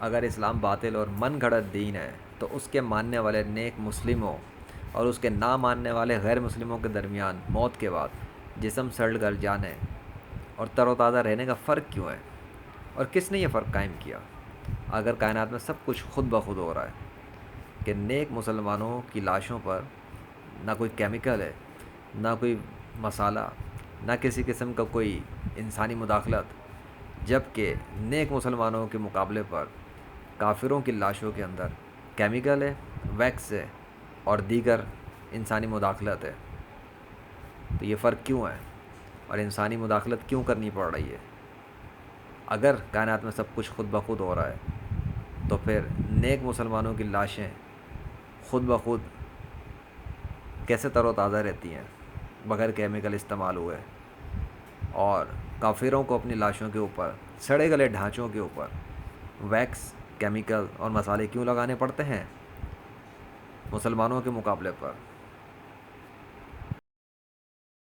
اگر اسلام باطل اور من گھڑت دین ہے تو اس کے ماننے والے نیک مسلموں اور اس کے نہ ماننے والے غیر مسلموں کے درمیان موت کے بعد جسم سڑ کر جانے اور تر و تازہ رہنے کا فرق کیوں ہے؟ اور کس نے یہ فرق قائم کیا؟ اگر کائنات میں سب کچھ خود بخود ہو رہا ہے کہ نیک مسلمانوں کی لاشوں پر نہ کوئی کیمیکل ہے، نہ کوئی مسالہ، نہ کسی قسم کا کوئی انسانی مداخلت، جبکہ نیک مسلمانوں کے مقابلے پر کافروں کی لاشوں کے اندر کیمیکل ہے، ویکس ہے اور دیگر انسانی مداخلت ہے، تو یہ فرق کیوں ہے اور انسانی مداخلت کیوں کرنی پڑ رہی ہے؟ اگر کائنات میں سب کچھ خود بخود ہو رہا ہے تو پھر نیک مسلمانوں کی لاشیں خود بخود کیسے تر و تازہ رہتی ہیں بغیر کیمیکل استعمال ہوئے، اور کافروں کو اپنی لاشوں کے اوپر سڑے گلے ڈھانچوں کے اوپر ویکس، کیمیکل اور مسالے کیوں لگانے پڑتے ہیں مسلمانوں کے مقابلے پر؟